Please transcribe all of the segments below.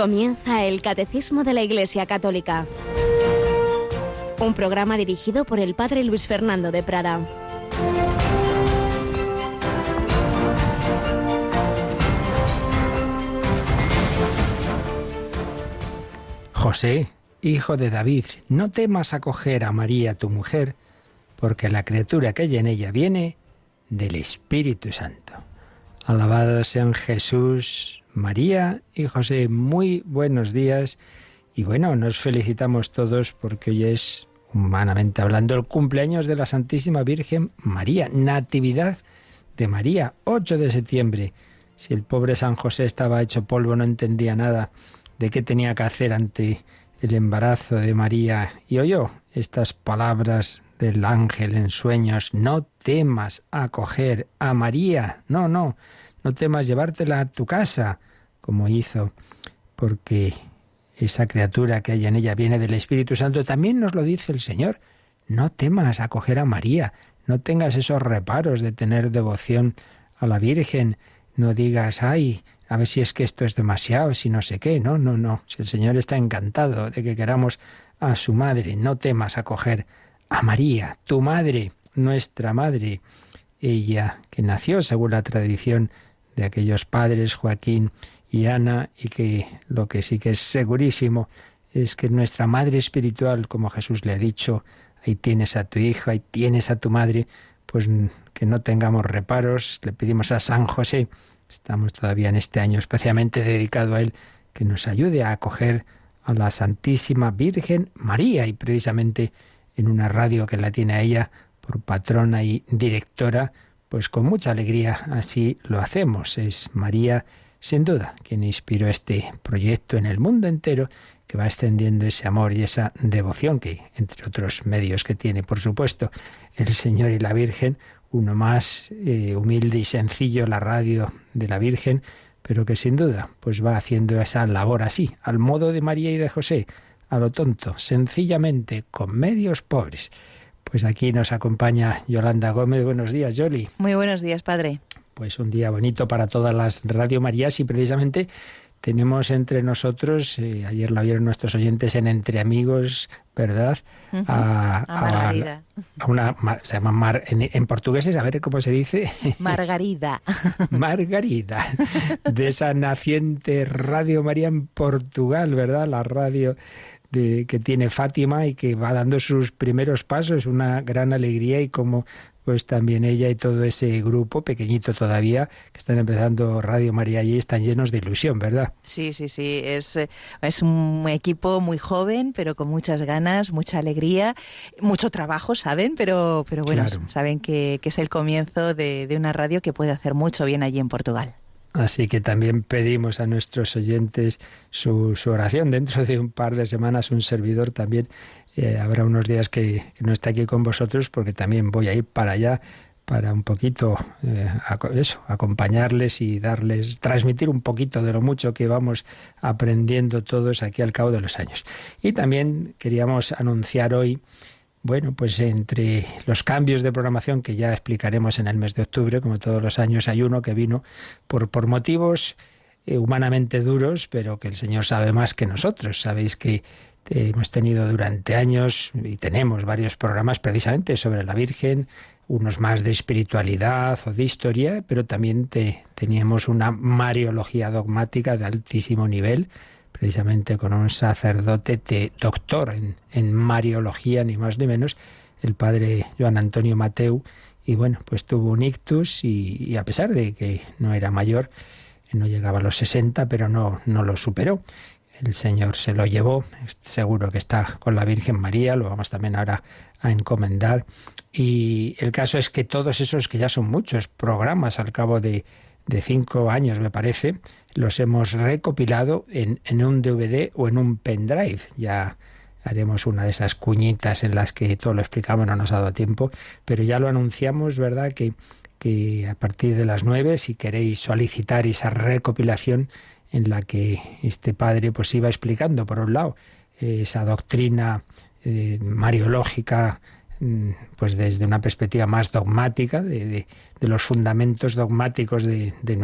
Comienza el Catecismo de la Iglesia Católica, un programa dirigido por el Padre Luis Fernando de Prada. José, hijo de David, no temas acoger a María tu mujer, porque la criatura que hay en ella viene del Espíritu Santo. Alabados sean Jesús, María y José. Muy buenos días. Y bueno, nos felicitamos todos porque hoy es, humanamente hablando, el cumpleaños de la Santísima Virgen María, Natividad de María, 8 de septiembre. Si el pobre San José estaba hecho polvo, no entendía nada de qué tenía que hacer ante el embarazo de María, y oyó estas palabras del ángel en sueños: no temas acoger a María, no temas llevártela a tu casa, como hizo, porque esa criatura que hay en ella viene del Espíritu Santo. También nos lo dice el Señor: no temas acoger a María, no tengas esos reparos de tener devoción a la Virgen, no digas, ay, a ver si es que esto es demasiado, si no sé qué. No. Si el Señor está encantado de que queramos a su madre, no temas acoger a María, tu madre, nuestra madre. Ella que nació según la tradición de aquellos padres, Joaquín y Ana, y que lo que sí que es segurísimo es que nuestra madre espiritual, como Jesús le ha dicho, ahí tienes a tu hija, ahí tienes a tu madre, pues que no tengamos reparos. Le pedimos a San José, estamos todavía en este año especialmente dedicado a él, que nos ayude a acoger a la Santísima Virgen María, y precisamente en una radio que la tiene a ella por patrona y directora, pues con mucha alegría así lo hacemos. Es María, sin duda, quien inspiró este proyecto en el mundo entero, que va extendiendo ese amor y esa devoción que, entre otros medios que tiene, por supuesto, el Señor y la Virgen, uno más humilde y sencillo, la radio de la Virgen, pero que sin duda pues va haciendo esa labor así, al modo de María y de José, a lo tonto, sencillamente, con medios pobres. Pues aquí nos acompaña Yolanda Gómez. Buenos días, Yoli. Muy buenos días, padre. Pues un día bonito para todas las Radio Marías, y precisamente tenemos entre nosotros, ayer la vieron nuestros oyentes en Entre Amigos, ¿verdad? A Margarida. Se llama en portugués, a ver cómo se dice. Margarida. Margarida, de esa naciente Radio María en Portugal, ¿verdad? La radio que tiene Fátima y que va dando sus primeros pasos. Una gran alegría, y como pues también ella y todo ese grupo, pequeñito todavía, que están empezando Radio María allí, están llenos de ilusión, ¿verdad? Sí. Es un equipo muy joven, pero con muchas ganas, mucha alegría, mucho trabajo, ¿saben? Pero bueno, claro, saben que es el comienzo de una radio que puede hacer mucho bien allí en Portugal. Así que también pedimos a nuestros oyentes su oración. Dentro de un par de semanas un servidor también habrá unos días que no está aquí con vosotros, porque también voy a ir para allá para un poquito acompañarles y transmitir un poquito de lo mucho que vamos aprendiendo todos aquí al cabo de los años. Y también queríamos anunciar hoy, bueno, pues entre los cambios de programación que ya explicaremos en el mes de octubre, como todos los años, hay uno que vino por motivos humanamente duros, pero que el Señor sabe más que nosotros. Sabéis que hemos tenido durante años y tenemos varios programas precisamente sobre la Virgen, unos más de espiritualidad o de historia, pero también teníamos una mariología dogmática de altísimo nivel, precisamente con un sacerdote doctor en mariología, ni más ni menos, el padre Joan Antonio Mateu, y bueno, pues tuvo un ictus y a pesar de que no era mayor, no llegaba a los 60, pero no lo superó. El Señor se lo llevó, seguro que está con la Virgen María, lo vamos también ahora a encomendar. Y el caso es que todos esos, que ya son muchos programas al cabo de 5 años, me parece, los hemos recopilado en un DVD o en un pendrive. Ya haremos una de esas cuñitas en las que todo lo explicamos, no nos ha dado tiempo, pero ya lo anunciamos, ¿verdad?, que a partir de las 9, si queréis solicitar esa recopilación en la que este padre pues iba explicando, por un lado, esa doctrina mariológica, pues desde una perspectiva más dogmática, de los fundamentos dogmáticos de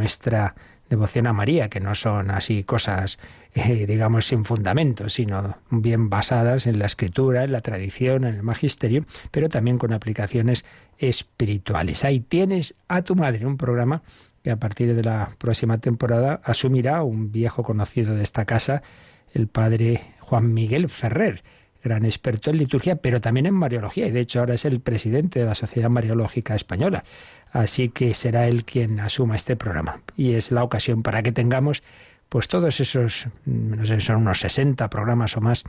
devoción a María, que no son así cosas, digamos, sin fundamento, sino bien basadas en la escritura, en la tradición, en el magisterio, pero también con aplicaciones espirituales. Ahí tienes a tu madre, un programa que a partir de la próxima temporada asumirá un viejo conocido de esta casa, el padre Juan Miguel Ferrer, gran experto en liturgia, pero también en Mariología, y de hecho ahora es el presidente de la Sociedad Mariológica Española. Así que será él quien asuma este programa. Y es la ocasión para que tengamos pues todos esos, no sé, son unos 60 programas o más,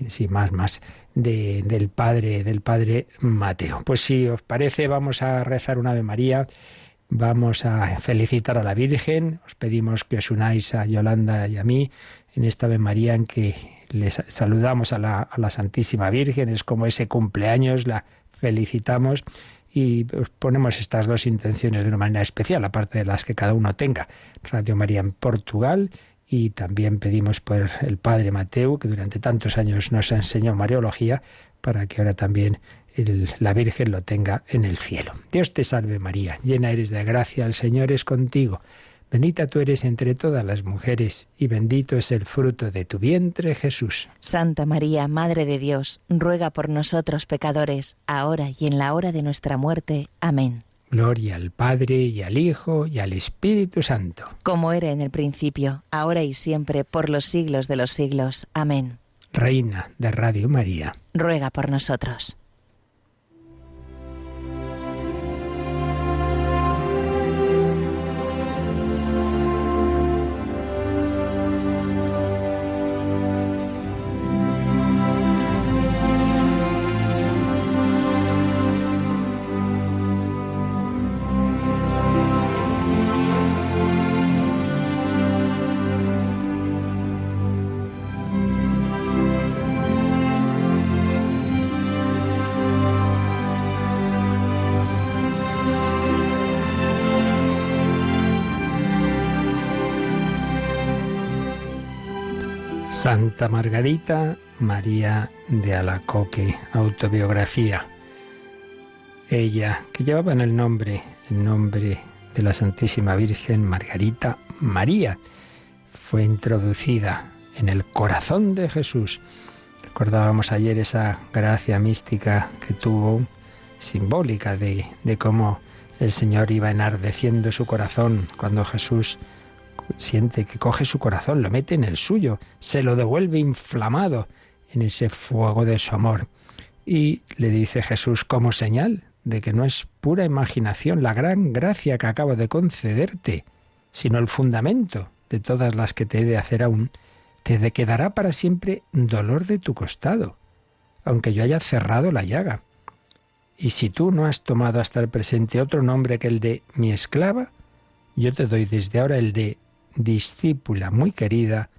sí, más, del padre Mateo. Pues si os parece, vamos a rezar un Ave María, vamos a felicitar a la Virgen, os pedimos que os unáis a Yolanda y a mí en esta Ave María en que les saludamos a la Santísima Virgen, es como ese cumpleaños, la felicitamos y ponemos estas dos intenciones de una manera especial, aparte de las que cada uno tenga. Radio María en Portugal, y también pedimos por el Padre Mateo, que durante tantos años nos enseñó Mariología, para que ahora también la Virgen lo tenga en el cielo. Dios te salve María, llena eres de gracia, el Señor es contigo. Bendita tú eres entre todas las mujeres, y bendito es el fruto de tu vientre, Jesús. Santa María, Madre de Dios, ruega por nosotros pecadores, ahora y en la hora de nuestra muerte. Amén. Gloria al Padre, y al Hijo, y al Espíritu Santo. Como era en el principio, ahora y siempre, por los siglos de los siglos. Amén. Reina de Radio María, ruega por nosotros. Santa Margarita María de Alacoque, autobiografía. Ella, que llevaba en el nombre de la Santísima Virgen Margarita María, fue introducida en el corazón de Jesús. Recordábamos ayer esa gracia mística que tuvo, simbólica de cómo el Señor iba enardeciendo su corazón cuando Jesús siente que coge su corazón, lo mete en el suyo, se lo devuelve inflamado en ese fuego de su amor. Y le dice Jesús, como señal de que no es pura imaginación la gran gracia que acabo de concederte, sino el fundamento de todas las que te he de hacer aún, te quedará para siempre dolor de tu costado, aunque yo haya cerrado la llaga. Y si tú no has tomado hasta el presente otro nombre que el de mi esclava, yo te doy desde ahora el de discípula muy querida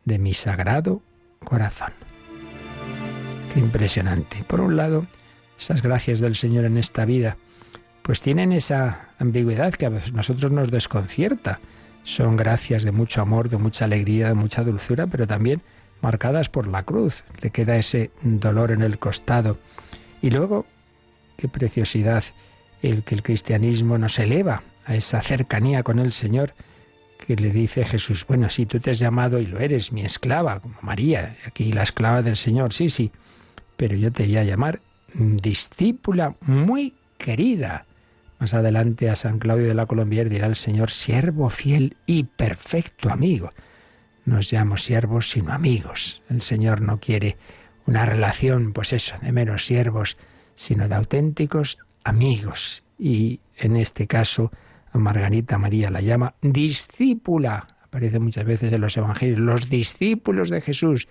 de mi sagrado corazón. Qué impresionante. Por un lado, esas gracias del Señor en esta vida, pues tienen esa ambigüedad que a nosotros nos desconcierta. Son gracias de mucho amor, de mucha alegría, de mucha dulzura, pero también marcadas por la cruz. Le queda ese dolor en el costado. Y luego, qué preciosidad el que el cristianismo nos eleva a esa cercanía con el Señor, que le dice Jesús, bueno, si tú te has llamado, y lo eres, mi esclava, como María, aquí la esclava del Señor, sí, pero yo te voy a llamar discípula muy querida. Más adelante a San Claudio de la Colombier dirá el Señor, siervo fiel y perfecto amigo. No os llamo siervos, sino amigos. El Señor no quiere una relación, pues eso, de meros siervos, sino de auténticos amigos. Y en este caso, a Margarita María la llama discípula. Aparece muchas veces en los evangelios, los discípulos de Jesús.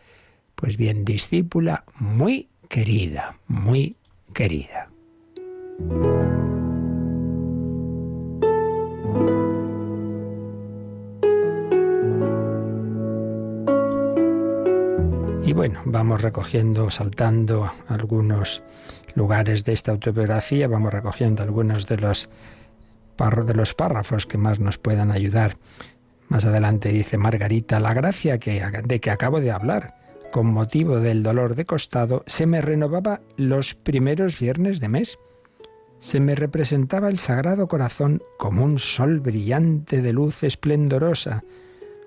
Pues bien, discípula muy querida, muy querida. Y bueno, vamos recogiendo, saltando algunos lugares de esta autobiografía, vamos recogiendo algunos de los párrafos que más nos puedan ayudar. Más adelante dice Margarita, la gracia de que acabo de hablar, con motivo del dolor de costado, se me renovaba los primeros viernes de mes. se me representaba el Sagrado Corazón como un sol brillante de luz esplendorosa,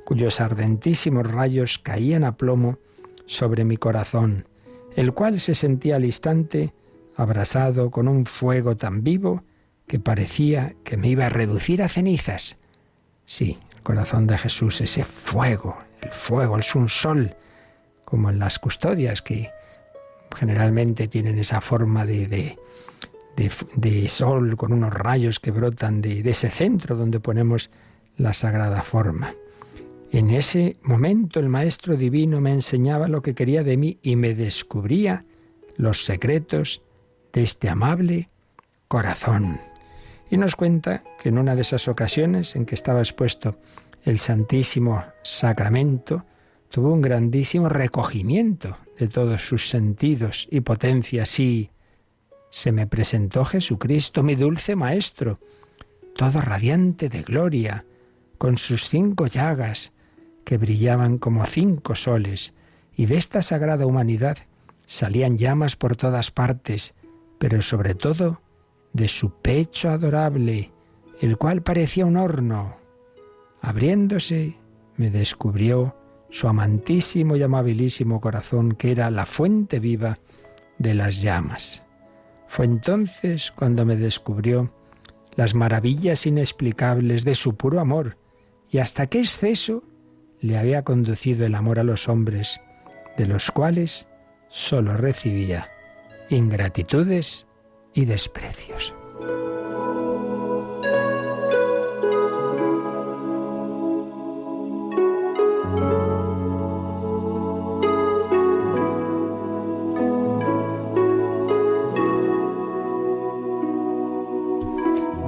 cuyos ardentísimos rayos caían a plomo sobre mi corazón, el cual se sentía al instante abrasado con un fuego tan vivo que parecía que me iba a reducir a cenizas. Sí, el corazón de Jesús, ese fuego, el fuego es un sol, como en las custodias que generalmente tienen esa forma de sol con unos rayos que brotan de ese centro donde ponemos la sagrada forma. En ese momento el Maestro Divino me enseñaba lo que quería de mí y me descubría los secretos de este amable corazón. Y nos cuenta que en una de esas ocasiones en que estaba expuesto el Santísimo Sacramento, tuvo un grandísimo recogimiento de todos sus sentidos y potencias y se me presentó Jesucristo, mi dulce Maestro, todo radiante de gloria, con sus 5 llagas, que brillaban como 5 soles, y de esta sagrada humanidad salían llamas por todas partes, pero sobre todo de su pecho adorable, el cual parecía un horno. Abriéndose, me descubrió su amantísimo y amabilísimo corazón, que era la fuente viva de las llamas. Fue entonces cuando me descubrió las maravillas inexplicables de su puro amor, y hasta qué exceso le había conducido el amor a los hombres, de los cuales sólo recibía ingratitudes y desprecios.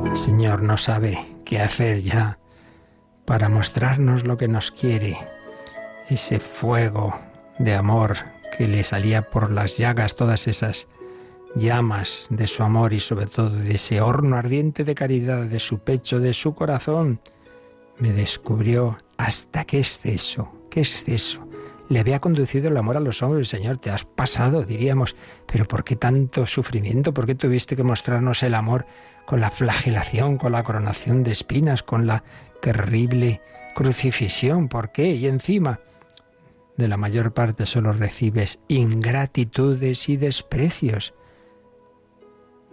El Señor no sabe qué hacer ya para mostrarnos lo que nos quiere, ese fuego de amor que le salía por las llagas, todas esas llamas de su amor y sobre todo de ese horno ardiente de caridad de su pecho, de su corazón. Me descubrió hasta qué exceso le había conducido el amor a los hombres. Señor, te has pasado, diríamos, pero ¿por qué tanto sufrimiento? ¿Por qué tuviste que mostrarnos el amor con la flagelación, con la coronación de espinas, con la terrible crucifixión? ¿Por qué? Y encima, de la mayor parte solo recibes ingratitudes y desprecios.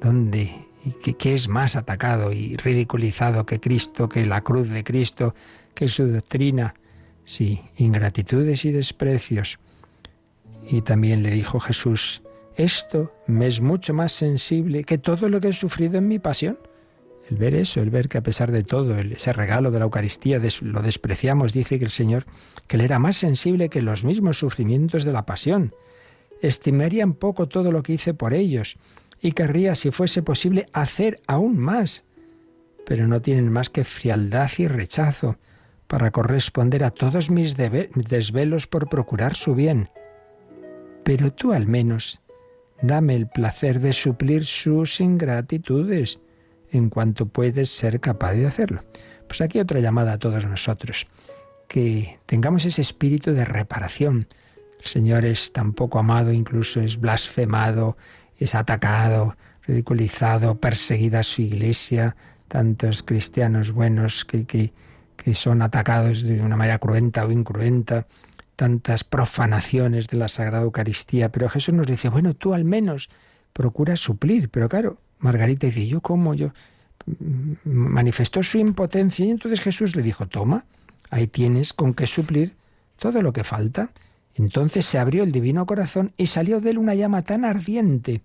¿Dónde? ¿Y qué es más atacado y ridiculizado que Cristo, que la cruz de Cristo, que su doctrina? Sí, ingratitudes y desprecios. Y también le dijo Jesús, esto me es mucho más sensible que todo lo que he sufrido en mi pasión. El ver eso, el ver que a pesar de todo, ese regalo de la Eucaristía lo despreciamos, dice que el Señor, que Él era más sensible que los mismos sufrimientos de la pasión. Estimaría en poco todo lo que hice por ellos y querría, si fuese posible, hacer aún más. Pero no tienen más que frialdad y rechazo para corresponder a todos mis desvelos por procurar su bien. Pero tú al menos dame el placer de suplir sus ingratitudes, en cuanto puedes ser capaz de hacerlo. Pues aquí otra llamada a todos nosotros, que tengamos ese espíritu de reparación. El Señor es tan poco amado, incluso es blasfemado, es atacado, ridiculizado, perseguida su iglesia, tantos cristianos buenos que son atacados de una manera cruenta o incruenta, tantas profanaciones de la Sagrada Eucaristía, pero Jesús nos dice, bueno, tú al menos procura suplir, pero claro, Margarita dice, ¿yo cómo? Yo manifestó su impotencia y entonces Jesús le dijo, toma, ahí tienes con qué suplir todo lo que falta. Entonces se abrió el divino corazón y salió de él una llama tan ardiente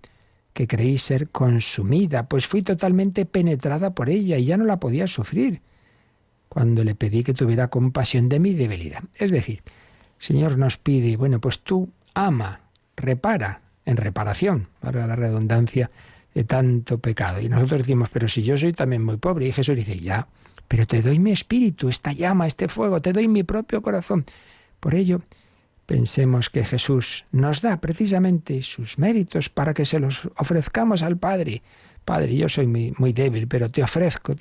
que creí ser consumida, pues fui totalmente penetrada por ella y ya no la podía sufrir, cuando le pedí que tuviera compasión de mi debilidad. Es decir, el Señor nos pide, bueno, pues tú ama, repara, en reparación, para la redundancia, de tanto pecado. Y nosotros decimos, pero si yo soy también muy pobre. Y Jesús dice, ya, pero te doy mi espíritu, esta llama, este fuego, te doy mi propio corazón. Por ello, pensemos que Jesús nos da precisamente sus méritos para que se los ofrezcamos al Padre. Padre, yo soy muy débil, pero te ofrezco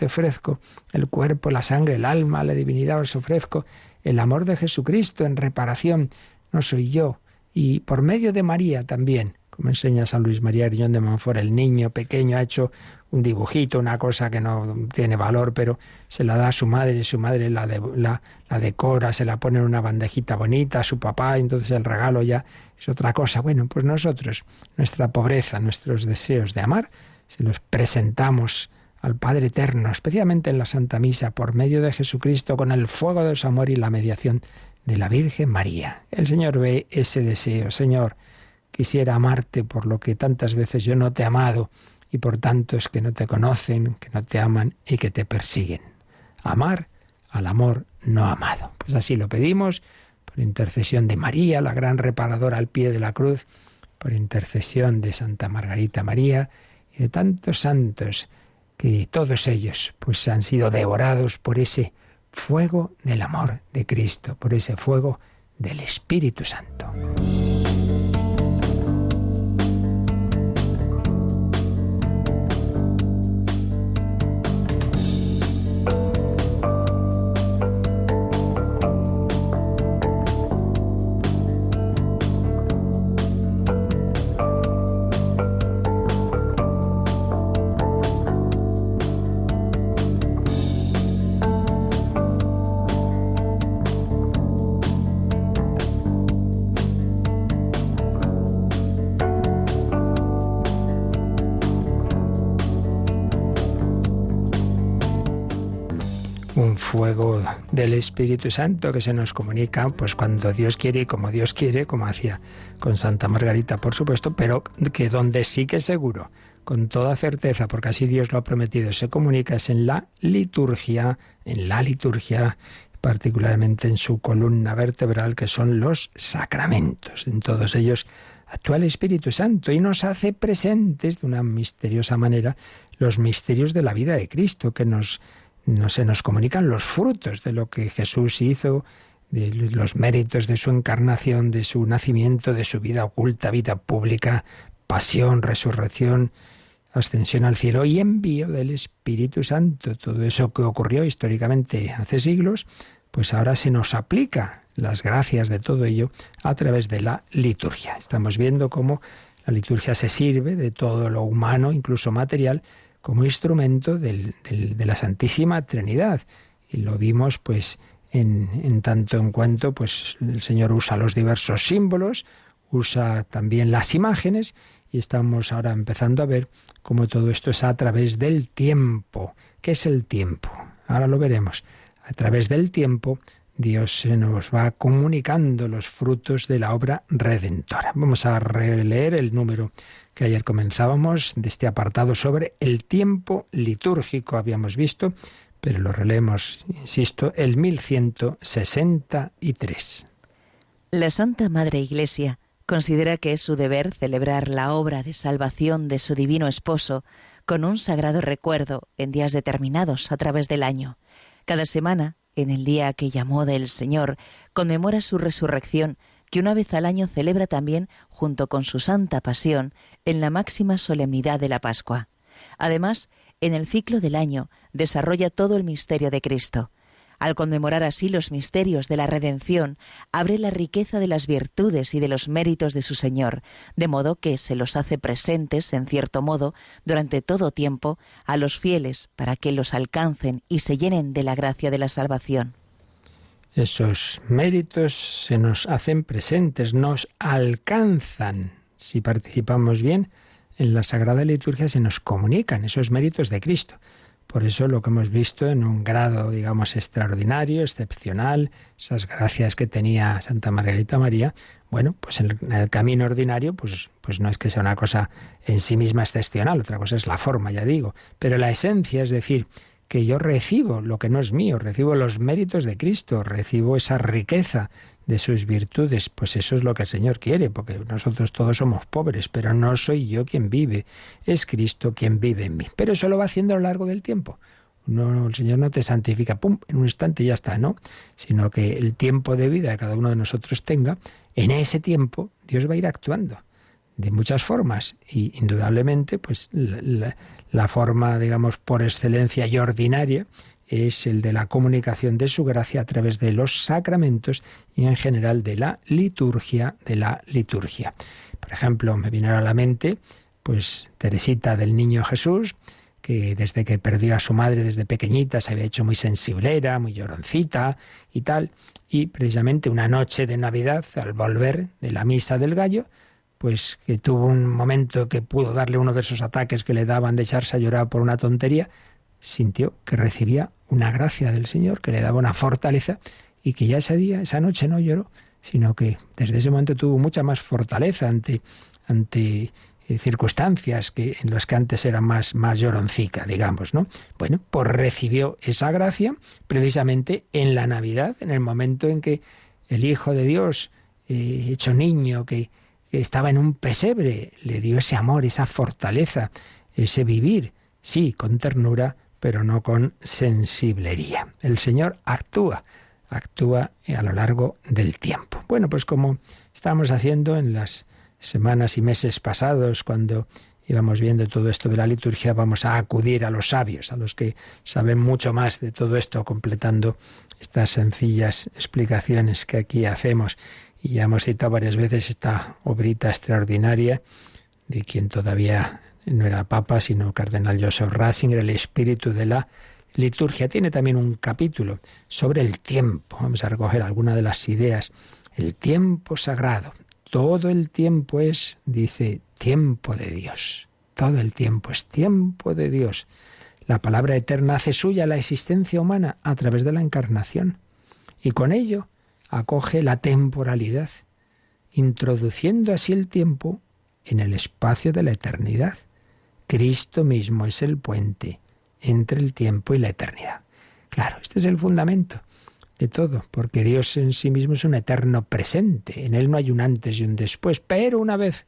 el cuerpo, la sangre, el alma, la divinidad, os ofrezco el amor de Jesucristo en reparación. No soy yo. Y por medio de María también, como enseña San Luis María Griñón de Montfort, el niño pequeño ha hecho un dibujito, una cosa que no tiene valor, pero se la da a su madre la decora, se la pone en una bandejita bonita a su papá, y entonces el regalo ya es otra cosa. Bueno, pues nosotros, nuestra pobreza, nuestros deseos de amar, se los presentamos al Padre Eterno, especialmente en la Santa Misa, por medio de Jesucristo, con el fuego de su amor y la mediación de la Virgen María. El Señor ve ese deseo. Señor, quisiera amarte por lo que tantas veces yo no te he amado, y por tantos que no te conocen, que no te aman y que te persiguen. Amar al amor no amado. Pues así lo pedimos, por intercesión de María, la gran reparadora al pie de la cruz, por intercesión de Santa Margarita María y de tantos santos, que todos ellos pues han sido devorados por ese fuego del amor de Cristo, por ese fuego del Espíritu Santo. Un fuego del Espíritu Santo que se nos comunica pues cuando Dios quiere y como Dios quiere, como hacía con Santa Margarita, por supuesto, pero que donde sí que seguro, con toda certeza, porque así Dios lo ha prometido, se comunica es en la liturgia, particularmente en su columna vertebral, que son los sacramentos. En todos ellos actúa el Espíritu Santo y nos hace presentes de una misteriosa manera los misterios de la vida de Cristo, que se nos comunican los frutos de lo que Jesús hizo, de los méritos de su encarnación, de su nacimiento, de su vida oculta, vida pública, pasión, resurrección, ascensión al cielo y envío del Espíritu Santo. Todo eso que ocurrió históricamente hace siglos, pues ahora se nos aplica las gracias de todo ello a través de la liturgia. Estamos viendo cómo la liturgia se sirve de todo lo humano, incluso material, como instrumento de la Santísima Trinidad. Y lo vimos pues en tanto en cuanto pues el Señor usa los diversos símbolos, usa también las imágenes, y estamos ahora empezando a ver cómo todo esto es a través del tiempo. ¿Qué es el tiempo? Ahora lo veremos. A través del tiempo Dios se nos va comunicando los frutos de la obra redentora. Vamos a releer el número que ayer comenzábamos de este apartado sobre el tiempo litúrgico. Habíamos visto, pero lo releemos, insisto, el 1163. La Santa Madre Iglesia considera que es su deber celebrar la obra de salvación de su divino esposo con un sagrado recuerdo en días determinados a través del año. Cada semana, en el día que llamó del Señor, conmemora su resurrección, que una vez al año celebra también junto con su Santa Pasión en la máxima solemnidad de la Pascua. Además, en el ciclo del año desarrolla todo el misterio de Cristo. Al conmemorar así los misterios de la redención, abre la riqueza de las virtudes y de los méritos de su Señor, de modo que se los hace presentes, en cierto modo, durante todo tiempo, a los fieles, para que los alcancen y se llenen de la gracia de la salvación. Esos méritos se nos hacen presentes, nos alcanzan. Si participamos bien en la Sagrada Liturgia, se nos comunican esos méritos de Cristo. Por eso lo que hemos visto en un grado, digamos, extraordinario, excepcional, esas gracias que tenía Santa Margarita María, bueno, pues en el camino ordinario, pues no es que sea una cosa en sí misma excepcional, otra cosa es la forma, ya digo, pero la esencia, es decir, que yo recibo lo que no es mío, recibo los méritos de Cristo, recibo esa riqueza de sus virtudes, pues eso es lo que el Señor quiere, porque nosotros todos somos pobres, pero no soy yo quien vive, es Cristo quien vive en mí. Pero eso lo va haciendo a lo largo del tiempo. No, el Señor no te santifica, pum, en un instante y ya está, ¿no? Sino que el tiempo de vida que cada uno de nosotros tenga, en ese tiempo Dios va a ir actuando de muchas formas y indudablemente pues la forma, digamos, por excelencia y ordinaria es el de la comunicación de su gracia a través de los sacramentos y en general de la liturgia. Por ejemplo, me vinieron a la mente, pues Teresita del Niño Jesús, que desde que perdió a su madre desde pequeñita se había hecho muy sensiblera, muy lloroncita y tal, y precisamente una noche de Navidad, al volver de la misa del gallo, pues que tuvo un momento que pudo darle uno de esos ataques que le daban de echarse a llorar por una tontería, sintió que recibía una gracia del Señor, que le daba una fortaleza, y que ya ese día, esa noche no lloró, sino que desde ese momento tuvo mucha más fortaleza ante circunstancias en las que antes era más lloroncica, digamos, ¿no? Bueno, pues recibió esa gracia precisamente en la Navidad, en el momento en que el Hijo de Dios, hecho niño, que estaba en un pesebre, le dio ese amor, esa fortaleza, ese vivir, sí, con ternura, pero no con sensiblería. El Señor actúa a lo largo del tiempo. Bueno, pues como estábamos haciendo en las semanas y meses pasados, cuando íbamos viendo todo esto de la liturgia, vamos a acudir a los sabios, a los que saben mucho más de todo esto, completando estas sencillas explicaciones que aquí hacemos. Y ya hemos citado varias veces esta obrita extraordinaria de quien todavía no era papa, sino cardenal Joseph Ratzinger, El espíritu de la liturgia. Tiene también un capítulo sobre el tiempo. Vamos a recoger algunas de las ideas. El tiempo sagrado. Todo el tiempo es, dice, tiempo de Dios. Todo el tiempo es tiempo de Dios. La palabra eterna hace suya la existencia humana a través de la encarnación. Y con ello acoge la temporalidad, introduciendo así el tiempo en el espacio de la eternidad. Cristo mismo es el puente entre el tiempo y la eternidad. Claro, este es el fundamento de todo, porque Dios en sí mismo es un eterno presente. En Él no hay un antes y un después, pero una vez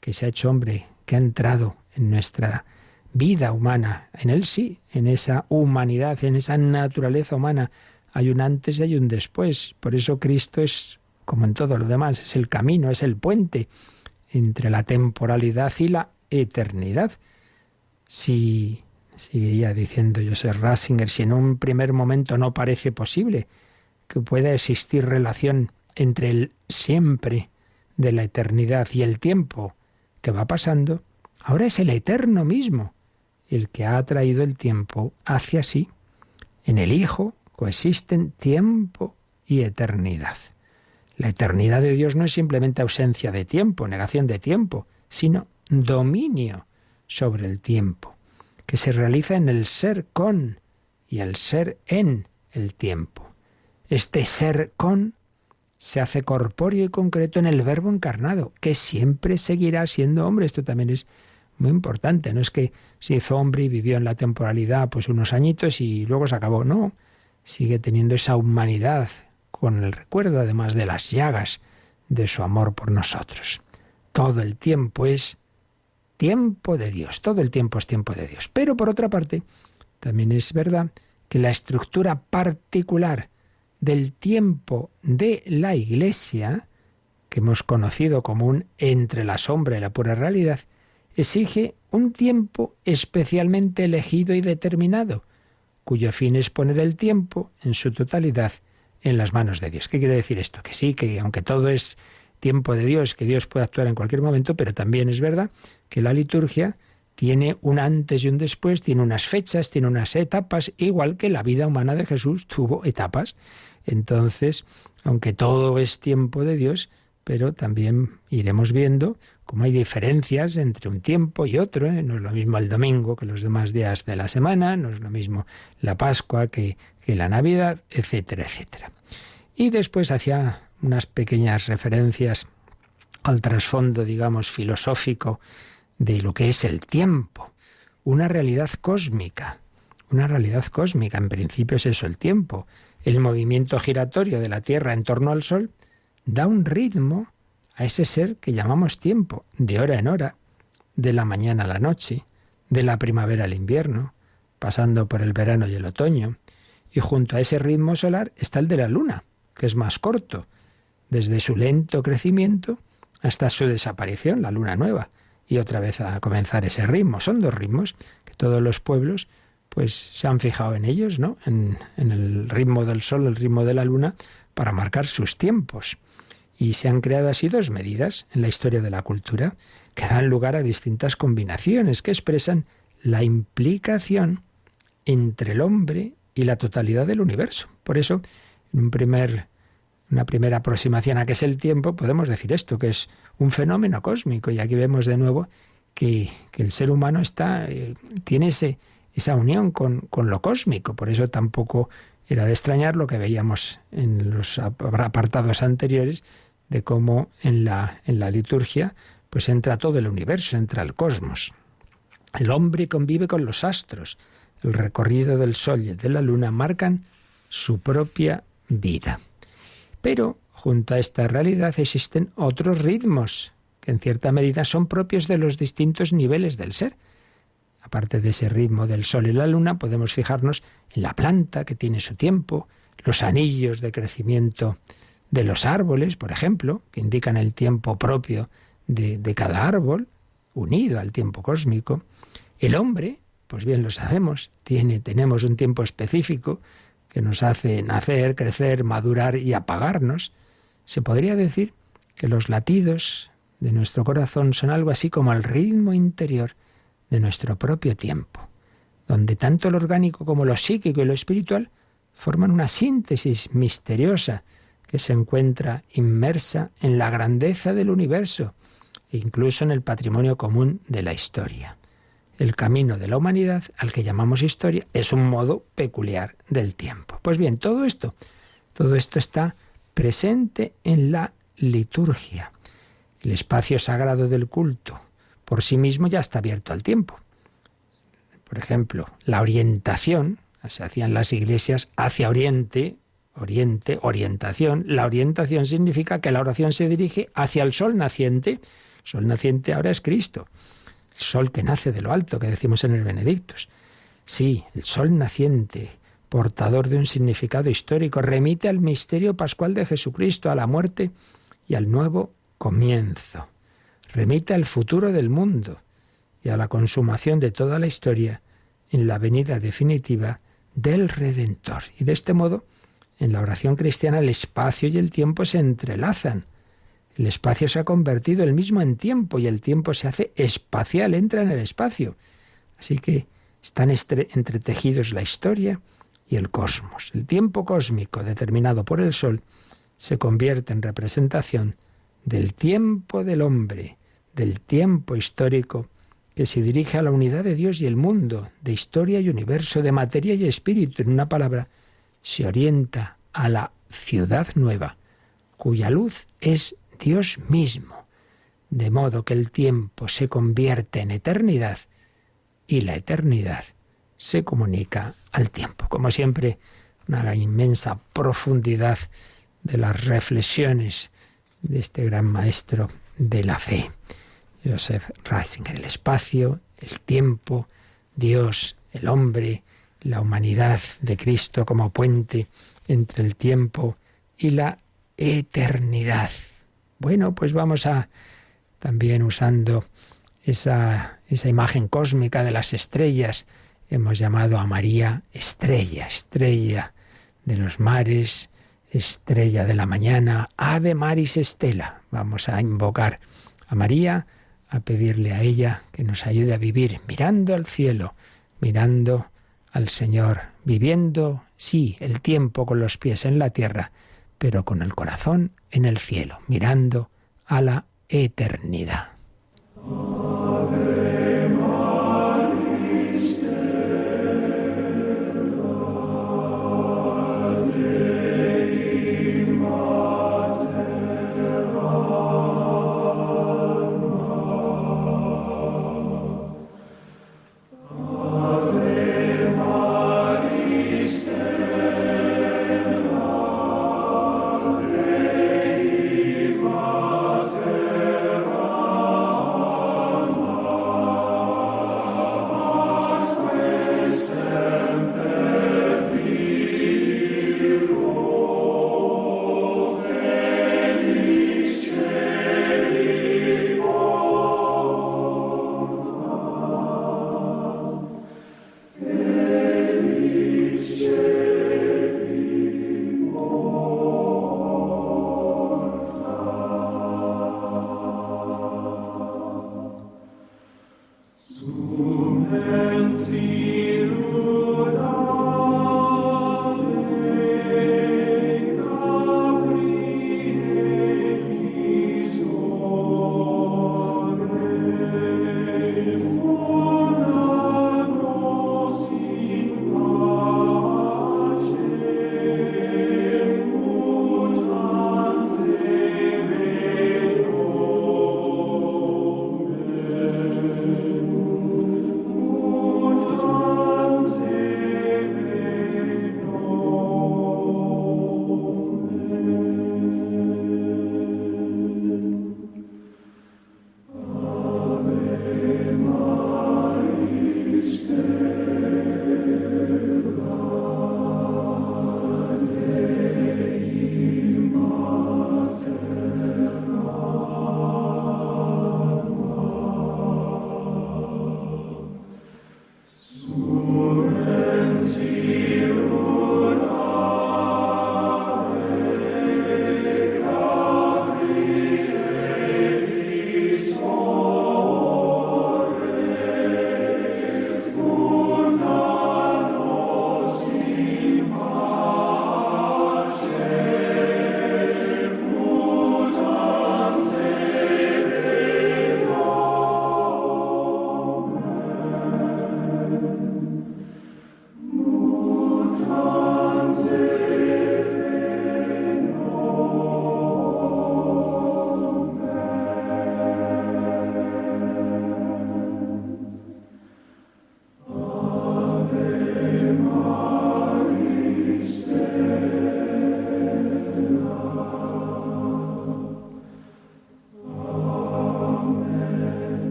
que se ha hecho hombre, que ha entrado en nuestra vida humana, en Él sí, en esa humanidad, en esa naturaleza humana, hay un antes y hay un después. Por eso Cristo es, como en todo lo demás, es el camino, es el puente entre la temporalidad y la eternidad. Seguía diciendo Joseph Ratzinger, si en un primer momento no parece posible que pueda existir relación entre el siempre de la eternidad y el tiempo que va pasando, ahora es el eterno mismo el que ha traído el tiempo hacia sí. En el Hijo coexisten tiempo y eternidad. La eternidad de Dios no es simplemente ausencia de tiempo, negación de tiempo, sino dominio sobre el tiempo, que se realiza en el ser con y el ser en el tiempo. Este ser con se hace corpóreo y concreto en el Verbo encarnado, que siempre seguirá siendo hombre. Esto también es muy importante. No es que se hizo hombre y vivió en la temporalidad pues unos añitos y luego se acabó. No, sigue teniendo esa humanidad con el recuerdo además de las llagas de su amor por nosotros. Todo el tiempo es tiempo de Dios, todo el tiempo es tiempo de Dios. Pero por otra parte, también es verdad que la estructura particular del tiempo de la Iglesia, que hemos conocido como un entre la sombra y la pura realidad, exige un tiempo especialmente elegido y determinado, cuyo fin es poner el tiempo en su totalidad en las manos de Dios. ¿Qué quiere decir esto? Que sí, que aunque todo es tiempo de Dios, que Dios puede actuar en cualquier momento, pero también es verdad que la liturgia tiene un antes y un después, tiene unas fechas, tiene unas etapas, igual que la vida humana de Jesús tuvo etapas. Entonces, aunque todo es tiempo de Dios, pero también iremos viendo cómo hay diferencias entre un tiempo y otro, ¿eh? No es lo mismo el domingo que los demás días de la semana, no es lo mismo la Pascua que la Navidad, etcétera, etcétera. Y después hacía unas pequeñas referencias al trasfondo, digamos, filosófico de lo que es el tiempo, una realidad cósmica, en principio es eso el tiempo. El movimiento giratorio de la Tierra en torno al Sol da un ritmo a ese ser que llamamos tiempo, de hora en hora, de la mañana a la noche, de la primavera al invierno, pasando por el verano y el otoño. Y junto a ese ritmo solar está el de la Luna, que es más corto, desde su lento crecimiento hasta su desaparición, la Luna nueva, y otra vez a comenzar ese ritmo. Son dos ritmos que todos los pueblos pues se han fijado en ellos, ¿no? En el ritmo del Sol, el ritmo de la Luna, para marcar sus tiempos. Y se han creado así dos medidas en la historia de la cultura que dan lugar a distintas combinaciones que expresan la implicación entre el hombre y la totalidad del universo. Por eso, en una primera aproximación a qué es el tiempo, podemos decir esto, que es un fenómeno cósmico. Y aquí vemos de nuevo que el ser humano tiene esa unión con lo cósmico. Por eso tampoco era de extrañar lo que veíamos en los apartados anteriores, de cómo en la liturgia pues entra todo el universo, entra el cosmos. El hombre convive con los astros. El recorrido del sol y de la luna marcan su propia vida. Pero junto a esta realidad existen otros ritmos que en cierta medida son propios de los distintos niveles del ser. Aparte de ese ritmo del sol y la luna, podemos fijarnos en la planta, que tiene su tiempo, los anillos de crecimiento de los árboles, por ejemplo, que indican el tiempo propio de cada árbol, unido al tiempo cósmico. El hombre, pues bien lo sabemos, tenemos un tiempo específico que nos hace nacer, crecer, madurar y apagarnos. Se podría decir que los latidos de nuestro corazón son algo así como el ritmo interior de nuestro propio tiempo, donde tanto lo orgánico como lo psíquico y lo espiritual forman una síntesis misteriosa que se encuentra inmersa en la grandeza del universo e incluso en el patrimonio común de la historia. El camino de la humanidad, al que llamamos historia, es un modo peculiar del tiempo. Pues bien, todo esto está presente en la liturgia. El espacio sagrado del culto por sí mismo ya está abierto al tiempo. Por ejemplo, la orientación, se hacía en las iglesias hacia oriente, orientación. La orientación significa que la oración se dirige hacia el sol naciente. El sol naciente ahora es Cristo. El sol que nace de lo alto, que decimos en el Benedictus. Sí, el sol naciente, portador de un significado histórico, remite al misterio pascual de Jesucristo, a la muerte y al nuevo comienzo. Remite al futuro del mundo y a la consumación de toda la historia en la venida definitiva del Redentor. Y de este modo, en la oración cristiana, el espacio y el tiempo se entrelazan. El espacio se ha convertido él mismo en tiempo y el tiempo se hace espacial, entra en el espacio. Así que están entretejidos la historia y el cosmos. El tiempo cósmico determinado por el sol se convierte en representación del tiempo del hombre, del tiempo histórico que se dirige a la unidad de Dios y el mundo, de historia y universo, de materia y espíritu. En una palabra, se orienta a la ciudad nueva, cuya luz es Dios mismo, de modo que el tiempo se convierte en eternidad y la eternidad se comunica al tiempo. Como siempre, una inmensa profundidad de las reflexiones de este gran maestro de la fe, Joseph Ratzinger. El espacio, el tiempo, Dios, el hombre, la humanidad de Cristo como puente entre el tiempo y la eternidad. Bueno, pues vamos a, también usando esa imagen cósmica de las estrellas, hemos llamado a María estrella, estrella de los mares, estrella de la mañana, Ave Maris Stella. Vamos a invocar a María, a pedirle a ella que nos ayude a vivir mirando al cielo, mirando al Señor, viviendo, sí, el tiempo con los pies en la tierra, pero con el corazón en el cielo, mirando a la eternidad.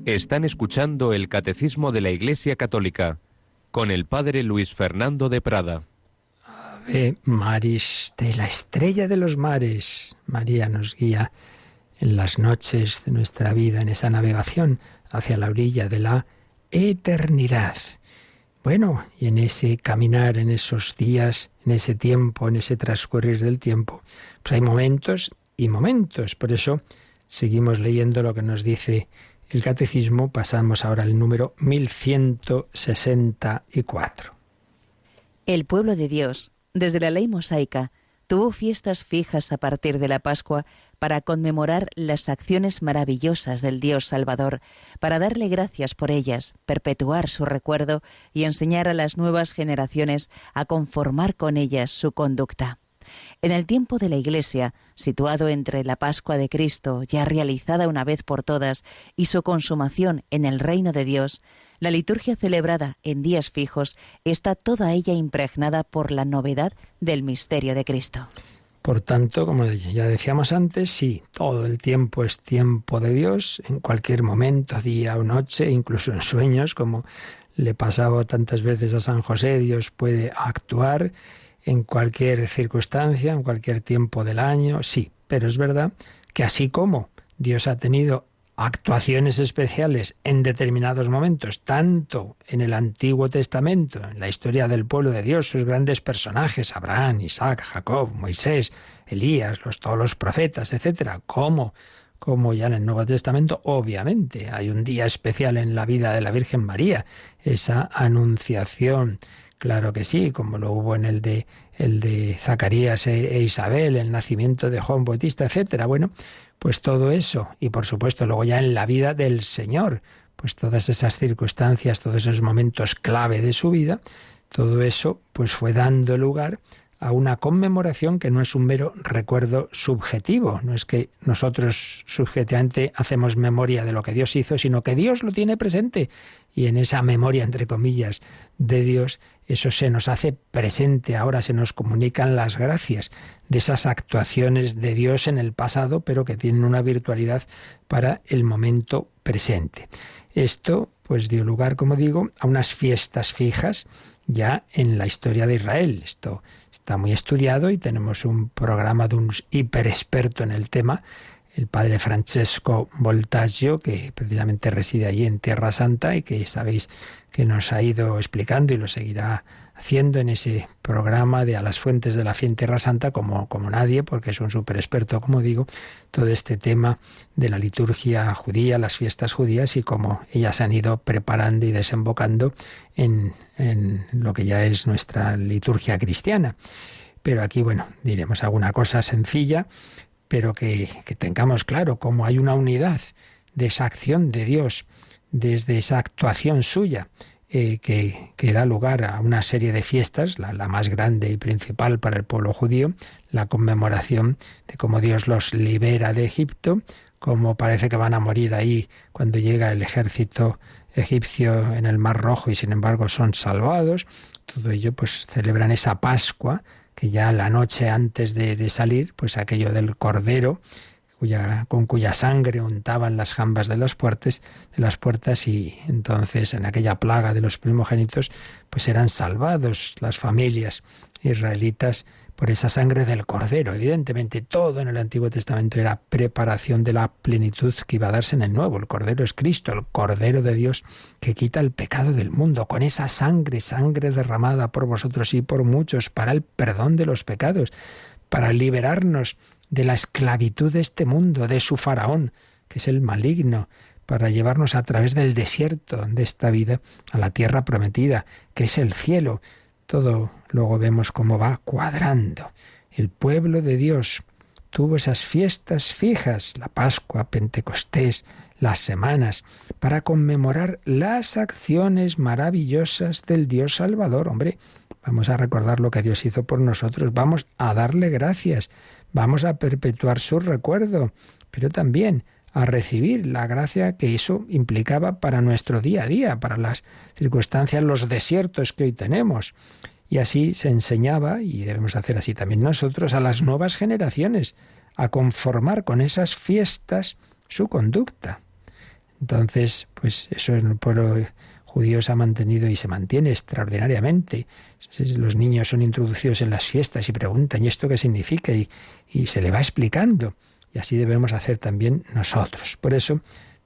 Están escuchando el Catecismo de la Iglesia Católica con el Padre Luis Fernando de Prada. Ave Maris, de la estrella de los mares. María nos guía en las noches de nuestra vida, en esa navegación hacia la orilla de la eternidad. Bueno, y en ese caminar, en esos días, en ese tiempo, en ese transcurrir del tiempo, pues hay momentos y momentos. Por eso seguimos leyendo lo que nos dice el Catecismo. Pasamos ahora al número 1164. El pueblo de Dios, desde la ley mosaica, tuvo fiestas fijas a partir de la Pascua para conmemorar las acciones maravillosas del Dios Salvador, para darle gracias por ellas, perpetuar su recuerdo y enseñar a las nuevas generaciones a conformar con ellas su conducta. En el tiempo de la Iglesia, situado entre la Pascua de Cristo, ya realizada una vez por todas, y su consumación en el reino de Dios, la liturgia celebrada en días fijos está toda ella impregnada por la novedad del misterio de Cristo. Por tanto, como ya decíamos antes, sí, todo el tiempo es tiempo de Dios, en cualquier momento, día o noche, incluso en sueños, como le pasaba tantas veces a San José, Dios puede actuar en cualquier circunstancia, en cualquier tiempo del año, sí, pero es verdad que así como Dios ha tenido actuaciones especiales en determinados momentos, tanto en el Antiguo Testamento, en la historia del pueblo de Dios, sus grandes personajes, Abraham, Isaac, Jacob, Moisés, Elías, todos los profetas, etcétera, como ya en el Nuevo Testamento, obviamente hay un día especial en la vida de la Virgen María, esa anunciación. Claro que sí, como lo hubo en el de Zacarías e Isabel, el nacimiento de Juan Bautista, etcétera. Bueno, pues todo eso, y por supuesto luego ya en la vida del Señor, pues todas esas circunstancias, todos esos momentos clave de su vida, todo eso pues fue dando lugar a una conmemoración que no es un mero recuerdo subjetivo, no es que nosotros subjetivamente hacemos memoria de lo que Dios hizo, sino que Dios lo tiene presente, y en esa memoria, entre comillas, de Dios, eso se nos hace presente, ahora se nos comunican las gracias de esas actuaciones de Dios en el pasado, pero que tienen una virtualidad para el momento presente. Esto pues dio lugar, como digo, a unas fiestas fijas ya en la historia de Israel. Esto está muy estudiado y tenemos un programa de un hiperexperto en el tema, el padre Francesco Voltaggio, que precisamente reside allí en Tierra Santa y que sabéis que nos ha ido explicando y lo seguirá haciendo en ese programa de A las fuentes de la fe en Tierra Santa como nadie, porque es un súper experto, como digo, todo este tema de la liturgia judía, las fiestas judías y cómo ellas se han ido preparando y desembocando en lo que ya es nuestra liturgia cristiana. Pero aquí, bueno, diremos alguna cosa sencilla, pero que tengamos claro cómo hay una unidad de esa acción de Dios, desde esa actuación suya, que da lugar a una serie de fiestas, la más grande y principal para el pueblo judío, la conmemoración de cómo Dios los libera de Egipto, cómo parece que van a morir ahí cuando llega el ejército egipcio en el Mar Rojo y sin embargo son salvados. Todo ello pues celebran esa Pascua, que ya la noche antes de salir, pues aquello del Cordero, con cuya sangre untaban las jambas de las puertas, y entonces en aquella plaga de los primogénitos pues eran salvados las familias israelitas por esa sangre del Cordero. Evidentemente todo en el Antiguo Testamento era preparación de la plenitud que iba a darse en el Nuevo. El Cordero es Cristo, el Cordero de Dios que quita el pecado del mundo, con esa sangre derramada por vosotros y por muchos para el perdón de los pecados, para liberarnos de la esclavitud de este mundo, de su faraón, que es el maligno, para llevarnos a través del desierto de esta vida a la tierra prometida, que es el cielo. Todo luego vemos cómo va cuadrando. El pueblo de Dios tuvo esas fiestas fijas, la Pascua, Pentecostés, las semanas, para conmemorar las acciones maravillosas del Dios Salvador. Hombre, vamos a recordar lo que Dios hizo por nosotros, vamos a darle gracias, vamos a perpetuar su recuerdo, pero también a recibir la gracia que eso implicaba para nuestro día a día, para las circunstancias, los desiertos que hoy tenemos. Y así se enseñaba, y debemos hacer así también nosotros, a las nuevas generaciones, a conformar con esas fiestas su conducta. Entonces, pues eso en el pueblo judío se ha mantenido y se mantiene extraordinariamente. Los niños son introducidos en las fiestas y preguntan, ¿y esto qué significa? Y se le va explicando. Y así debemos hacer también nosotros. Por eso,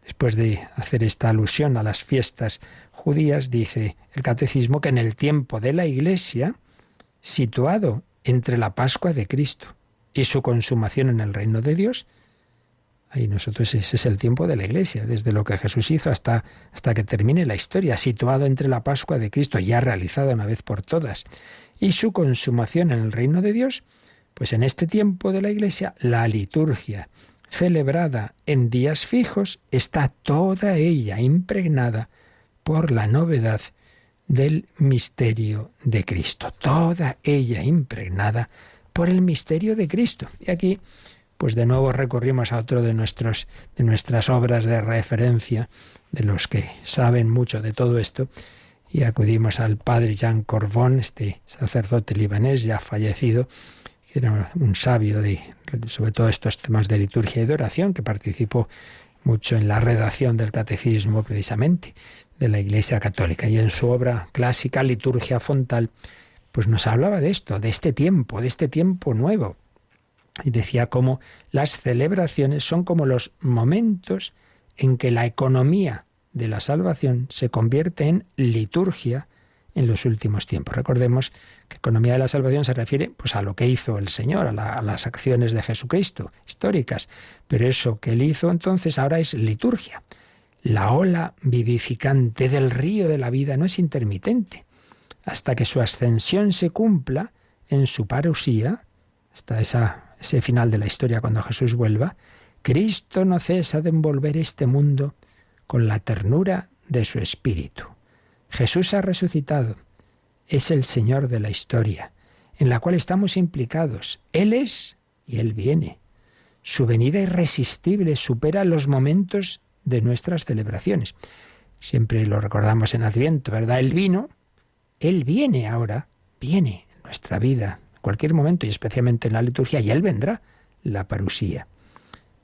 después de hacer esta alusión a las fiestas judías, dice el Catecismo que en el tiempo de la Iglesia, situado entre la Pascua de Cristo y su consumación en el reino de Dios, ahí nosotros ese es el tiempo de la Iglesia, desde lo que Jesús hizo hasta que termine la historia, situado entre la Pascua de Cristo, ya realizada una vez por todas, y su consumación en el reino de Dios, pues en este tiempo de la Iglesia, la liturgia celebrada en días fijos está toda ella impregnada por la novedad del misterio de Cristo. Toda ella impregnada por el misterio de Cristo. Y aquí, pues de nuevo recurrimos a otro de nuestras obras de referencia, de los que saben mucho de todo esto, y acudimos al padre Jean Corbon, este sacerdote libanés ya fallecido, que era un sabio sobre todo estos temas de liturgia y de oración, que participó mucho en la redacción del catecismo precisamente de la Iglesia Católica. Y en su obra clásica, Liturgia Fontal, pues nos hablaba de esto, de este tiempo nuevo. Y decía cómo las celebraciones son como los momentos en que la economía de la salvación se convierte en liturgia en los últimos tiempos. Recordemos que economía de la salvación se refiere pues a lo que hizo el Señor, a las acciones de Jesucristo, históricas. Pero eso que Él hizo entonces ahora es liturgia. La ola vivificante del río de la vida no es intermitente. Hasta que su ascensión se cumpla en su parusía, hasta ese final de la historia cuando Jesús vuelva, Cristo no cesa de envolver este mundo con la ternura de su espíritu. Jesús ha resucitado, es el Señor de la historia, en la cual estamos implicados. Él es y Él viene. Su venida irresistible supera los momentos de nuestras celebraciones. Siempre lo recordamos en Adviento, ¿verdad? Él vino, Él viene ahora, viene en nuestra vida, en cualquier momento y especialmente en la liturgia, y Él vendrá, la parusía.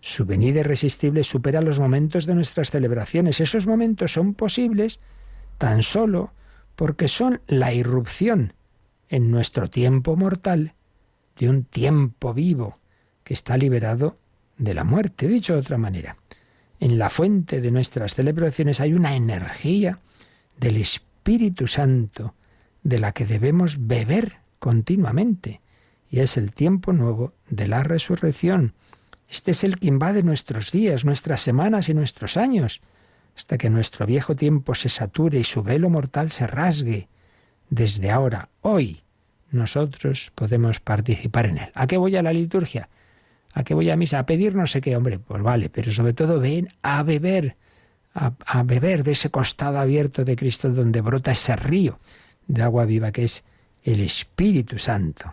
Su venida irresistible supera los momentos de nuestras celebraciones. Esos momentos son posibles tan solo porque son la irrupción en nuestro tiempo mortal de un tiempo vivo que está liberado de la muerte. Dicho de otra manera, en la fuente de nuestras celebraciones hay una energía del Espíritu Santo de la que debemos beber continuamente, y es el tiempo nuevo de la resurrección. Este es el que invade nuestros días, nuestras semanas y nuestros años, hasta que nuestro viejo tiempo se sature y su velo mortal se rasgue. Desde ahora, hoy, nosotros podemos participar en él. ¿A qué voy a la liturgia? ¿A qué voy a misa? ¿A pedir no sé qué? Hombre, pues vale, pero sobre todo ven a beber de ese costado abierto de Cristo donde brota ese río de agua viva que es el Espíritu Santo.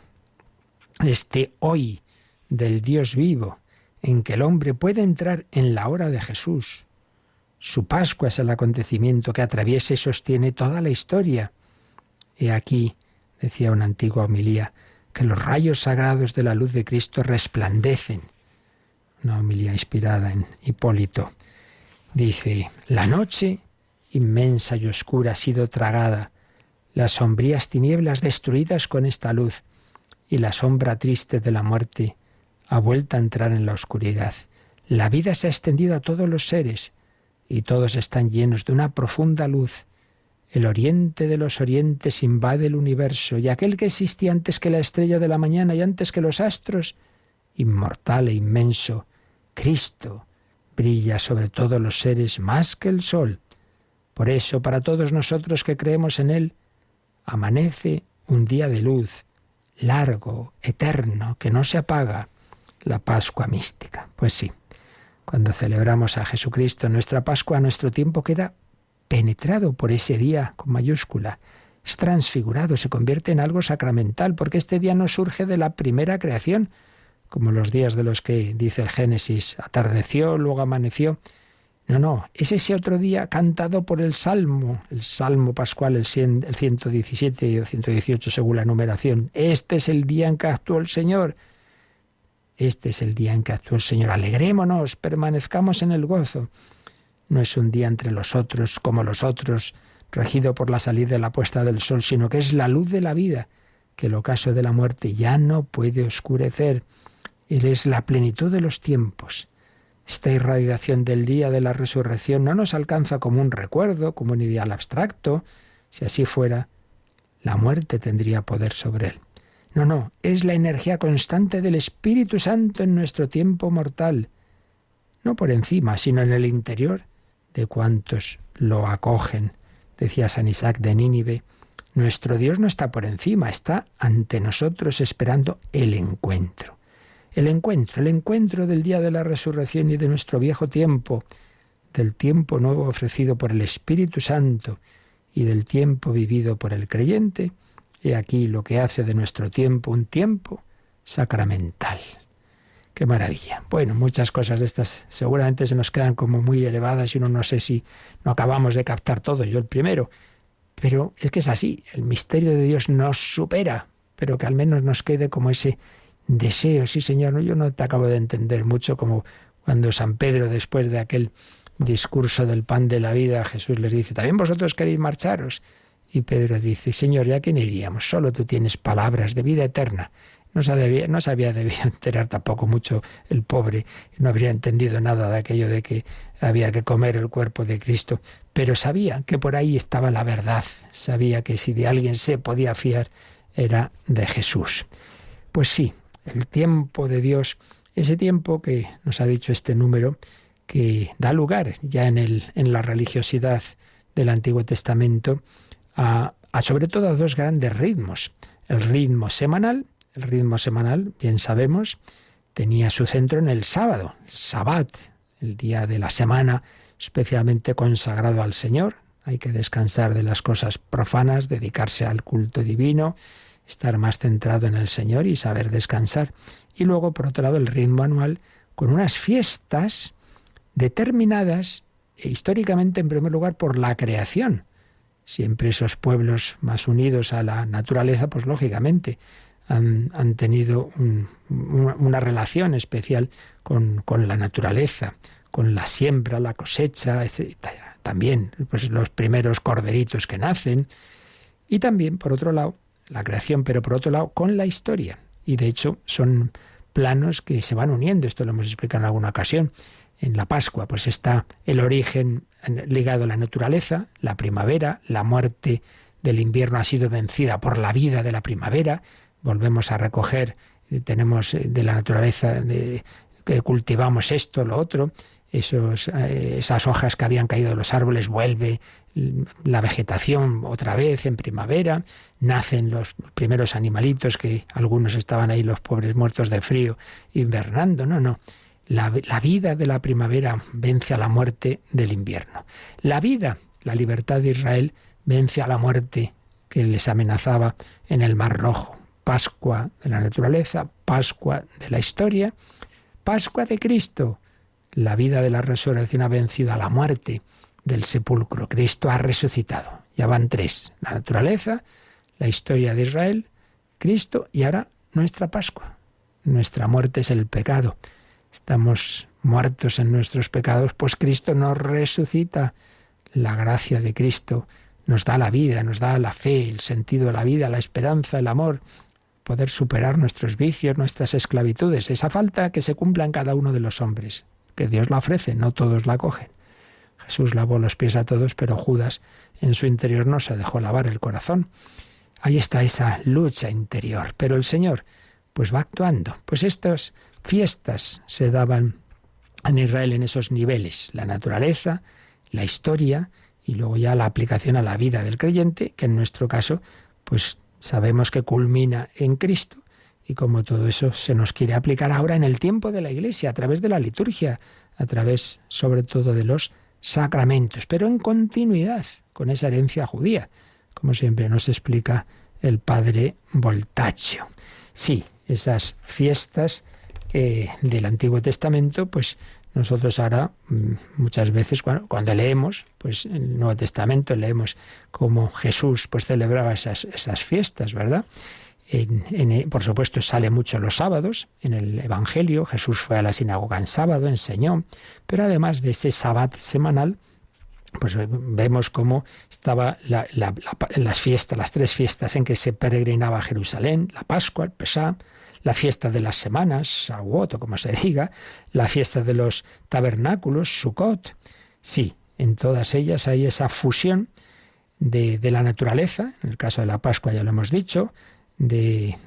Este hoy del Dios vivo, en que el hombre puede entrar en la hora de Jesús. Su Pascua es el acontecimiento que atraviesa y sostiene toda la historia. He aquí, decía una antigua homilía, que los rayos sagrados de la luz de Cristo resplandecen. Una homilía inspirada en Hipólito. Dice, la noche, inmensa y oscura, ha sido tragada, las sombrías tinieblas destruidas con esta luz, y la sombra triste de la muerte ha vuelto a entrar en la oscuridad. La vida se ha extendido a todos los seres, y todos están llenos de una profunda luz. El oriente de los orientes invade el universo, y aquel que existía antes que la estrella de la mañana y antes que los astros, inmortal e inmenso, Cristo, brilla sobre todos los seres más que el sol. Por eso, para todos nosotros que creemos en Él, amanece un día de luz, largo, eterno, que no se apaga, la Pascua mística. Pues sí, cuando celebramos a Jesucristo, nuestra Pascua, nuestro tiempo queda penetrado por ese día con mayúscula. Es transfigurado, se convierte en algo sacramental, porque este día no surge de la primera creación, como los días de los que dice el Génesis, atardeció, luego amaneció. No, es ese otro día cantado por el Salmo pascual, el 117 o 118 según la numeración. Este es el día en que actuó el Señor. Este es el día en que actuó el Señor. Alegrémonos, permanezcamos en el gozo. no es un día entre los otros, como los otros, regido por la salida y la puesta del sol, sino que es la luz de la vida, que el ocaso de la muerte ya no puede oscurecer. Él es la plenitud de los tiempos. Esta irradiación del día de la resurrección no nos alcanza como un recuerdo, como un ideal abstracto. Si así fuera, la muerte tendría poder sobre él. No, es la energía constante del Espíritu Santo en nuestro tiempo mortal. No por encima, sino en el interior de cuantos lo acogen. Decía San Isaac de Nínive, nuestro Dios no está por encima, está ante nosotros esperando el encuentro. El encuentro del día de la resurrección y de nuestro viejo tiempo, del tiempo nuevo ofrecido por el Espíritu Santo y del tiempo vivido por el creyente. Y aquí lo que hace de nuestro tiempo un tiempo sacramental. ¡Qué maravilla! Bueno, muchas cosas de estas seguramente se nos quedan como muy elevadas y uno no sé si no acabamos de captar todo, yo el primero. Pero es que es así, el misterio de Dios nos supera, pero que al menos nos quede como ese deseo. Sí, Señor, yo no te acabo de entender mucho, como cuando San Pedro, después de aquel discurso del pan de la vida, Jesús les dice, ¿también vosotros queréis marcharos? Y Pedro dice, Señor, ¿ya quién iríamos? Solo tú tienes palabras de vida eterna. No se había debido enterar tampoco mucho el pobre, no habría entendido nada de aquello de que había que comer el cuerpo de Cristo, pero sabía que por ahí estaba la verdad, sabía que si de alguien se podía fiar era de Jesús. Pues sí, el tiempo de Dios, ese tiempo que nos ha dicho este número, que da lugar ya en la religiosidad del Antiguo Testamento a sobre todo a dos grandes ritmos. El ritmo semanal, bien sabemos, tenía su centro en el sábado, Sabbat, el día de la semana especialmente consagrado al Señor. Hay que descansar de las cosas profanas, dedicarse al culto divino, estar más centrado en el Señor y saber descansar. Y luego, por otro lado, el ritmo anual con unas fiestas determinadas históricamente, en primer lugar, por la creación. Siempre esos pueblos más unidos a la naturaleza, pues lógicamente han tenido una relación especial con la naturaleza, con la siembra, la cosecha, etc. También pues los primeros corderitos que nacen. Y también, por otro lado, la creación, pero por otro lado, con la historia. Y de hecho son planos que se van uniendo. Esto lo hemos explicado en alguna ocasión. En la Pascua, pues está el origen ligado a la naturaleza, la primavera, la muerte del invierno ha sido vencida por la vida de la primavera. Volvemos a recoger, tenemos de la naturaleza, que cultivamos esto, lo otro, esas hojas que habían caído de los árboles, vuelve la vegetación otra vez en primavera, nacen los primeros animalitos que algunos estaban ahí, los pobres muertos de frío, invernando. No. La vida de la primavera vence a la muerte del invierno. La vida, la libertad de Israel, vence a la muerte que les amenazaba en el Mar Rojo. Pascua de la naturaleza, Pascua de la historia, Pascua de Cristo. La vida de la resurrección ha vencido a la muerte del sepulcro. Cristo ha resucitado. Ya van tres. La naturaleza, la historia de Israel, Cristo y ahora nuestra Pascua. Nuestra muerte es el pecado. Estamos muertos en nuestros pecados, pues Cristo nos resucita. La gracia de Cristo nos da la vida, nos da la fe, el sentido de la vida, la esperanza, el amor, poder superar nuestros vicios, nuestras esclavitudes, esa falta que se cumpla en cada uno de los hombres, que Dios la ofrece, no todos la cogen. Jesús lavó los pies a todos, pero Judas en su interior no se dejó lavar el corazón. Ahí está esa lucha interior, pero el Señor pues va actuando. Pues estas fiestas se daban en Israel en esos niveles, la naturaleza, la historia y luego ya la aplicación a la vida del creyente, que en nuestro caso pues sabemos que culmina en Cristo, y como todo eso se nos quiere aplicar ahora en el tiempo de la Iglesia, a través de la liturgia, a través sobre todo de los sacramentos, pero en continuidad con esa herencia judía, como siempre nos explica el padre Voltaggio. Sí, esas fiestas del Antiguo Testamento, pues nosotros ahora muchas veces cuando leemos, pues en el Nuevo Testamento leemos cómo Jesús pues celebraba esas fiestas, ¿verdad? Por supuesto, sale mucho los sábados en el Evangelio. Jesús fue a la sinagoga en sábado, enseñó, pero además de ese sabbat semanal, pues vemos cómo estaba las fiestas, las 3 fiestas en que se peregrinaba a Jerusalén: la Pascua, el Pesá, la fiesta de las semanas, Shavuot, o como se diga, la fiesta de los tabernáculos, Sukkot. Sí, en todas ellas hay esa fusión de la naturaleza, en el caso de la Pascua ya lo hemos dicho, de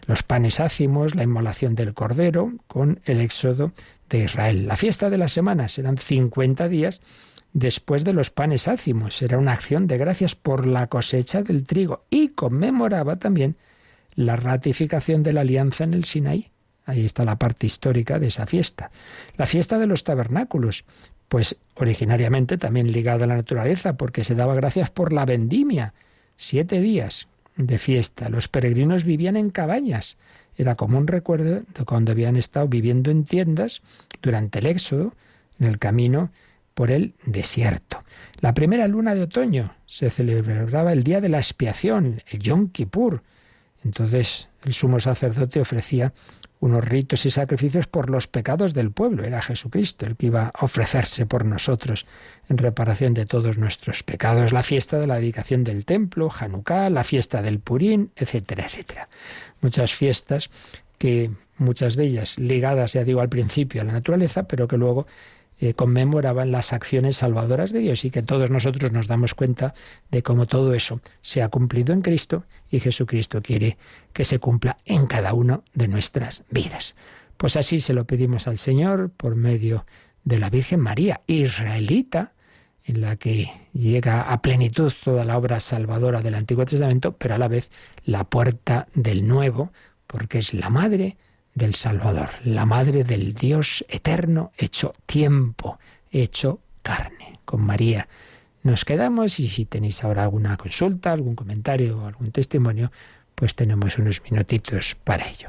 los panes ácimos, la inmolación del Cordero, con el éxodo de Israel. La fiesta de las semanas eran 50 días después de los panes ácimos. Era una acción de gracias por la cosecha del trigo y conmemoraba también la ratificación de la alianza en el Sinaí. Ahí está la parte histórica de esa fiesta. La fiesta de los tabernáculos, pues originariamente también ligada a la naturaleza, porque se daba gracias por la vendimia. 7 días de fiesta. Los peregrinos vivían en cabañas. Era como un recuerdo de cuando habían estado viviendo en tiendas durante el éxodo, en el camino por el desierto. La primera luna de otoño se celebraba el día de la expiación, el Yom Kippur. Entonces el sumo sacerdote ofrecía unos ritos y sacrificios por los pecados del pueblo. Era Jesucristo el que iba a ofrecerse por nosotros en reparación de todos nuestros pecados. La fiesta de la dedicación del templo, Hanukkah, la fiesta del Purín, etcétera, etcétera. Muchas fiestas que muchas de ellas ligadas, ya digo, al principio a la naturaleza, pero que luego conmemoraban las acciones salvadoras de Dios, y que todos nosotros nos damos cuenta de cómo todo eso se ha cumplido en Cristo, y Jesucristo quiere que se cumpla en cada una de nuestras vidas. Pues así se lo pedimos al Señor por medio de la Virgen María, israelita, en la que llega a plenitud toda la obra salvadora del Antiguo Testamento, pero a la vez la puerta del Nuevo, porque es la madre del Salvador, la madre del Dios eterno, hecho tiempo, hecho carne. Con María nos quedamos, y si tenéis ahora alguna consulta, algún comentario o algún testimonio, pues tenemos unos minutitos para ello.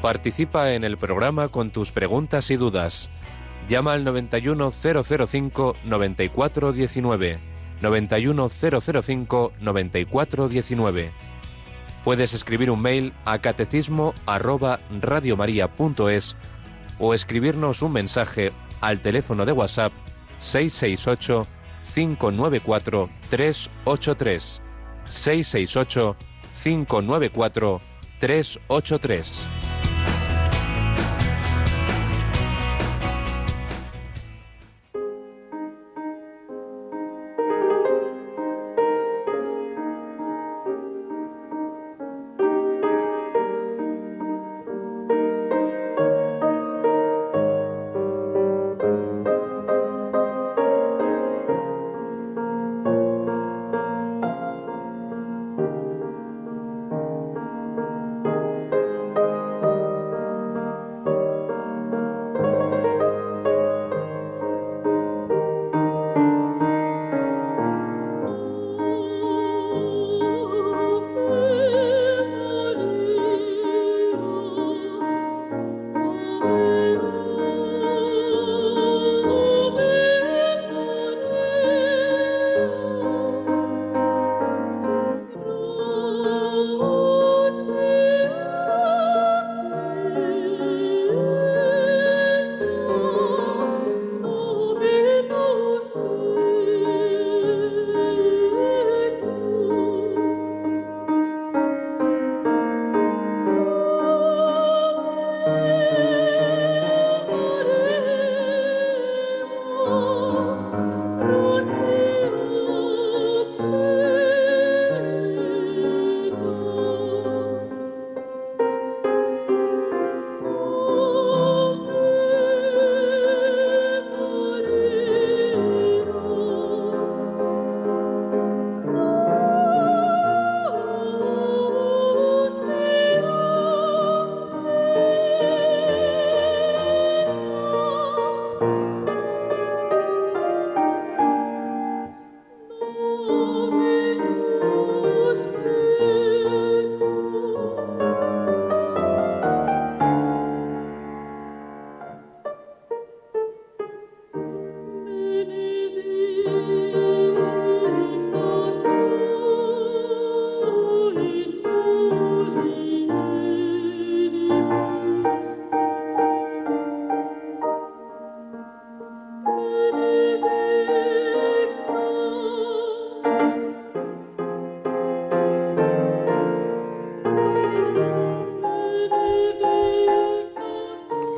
Participa en el programa con tus preguntas y dudas. Llama al 91005-9419. 91005-9419. Puedes escribir un mail a catecismo@radiomaria.es o escribirnos un mensaje al teléfono de WhatsApp 668 594 383. 668 594 383.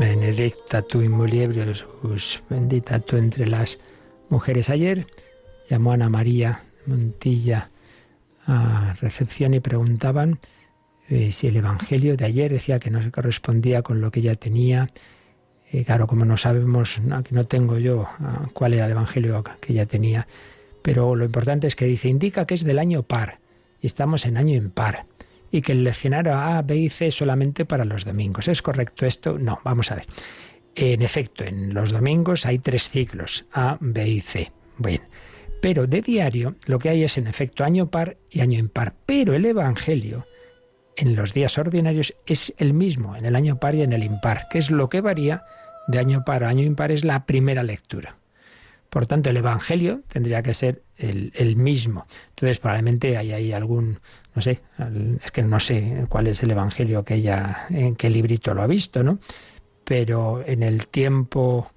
benedicta tu in mulieribus, bendita tú entre las mujeres. Ayer llamó Ana María Montilla a recepción y preguntaban si el Evangelio de ayer decía que no se correspondía con lo que ella tenía. Claro, como no sabemos, aquí no tengo yo cuál era el Evangelio que ella tenía, pero lo importante es que dice, indica que es del año par, y estamos en año impar, y que el leccionario A, B y C solamente para los domingos. ¿Es correcto esto? No, vamos a ver. En efecto, en los domingos hay 3 ciclos, A, B y C. Bueno, pero de diario lo que hay es en efecto año par y año impar, pero el Evangelio en los días ordinarios es el mismo, en el año par y en el impar, que es lo que varía de año par a año impar, es la primera lectura. Por tanto, el Evangelio tendría que ser el mismo. Entonces, probablemente hay algún, no sé, es que no sé cuál es el Evangelio que ella, en qué librito lo ha visto, ¿no? Pero en el tiempo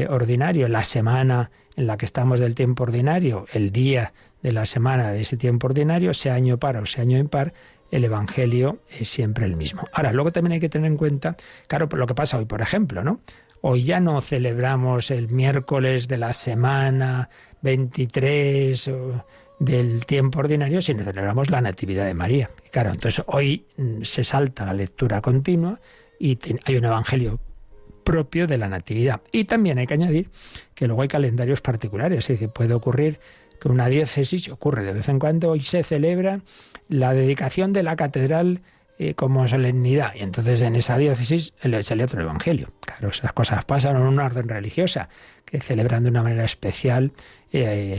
ordinario, la semana en la que estamos del tiempo ordinario, el día de la semana de ese tiempo ordinario, sea año par o sea año impar, el Evangelio es siempre el mismo. Ahora, luego también hay que tener en cuenta, claro, lo que pasa hoy, por ejemplo, ¿no? Hoy ya no celebramos el miércoles de la semana 23 del tiempo ordinario, sino celebramos la Natividad de María. Y claro, entonces hoy se salta la lectura continua y hay un Evangelio propio de la Natividad. Y también hay que añadir que luego hay calendarios particulares, es decir, puede ocurrir que una diócesis, ocurre de vez en cuando, hoy se celebra la dedicación de la catedral como solemnidad, y entonces en esa diócesis le sale otro evangelio. Claro, esas cosas pasan en una orden religiosa, que celebran de una manera especial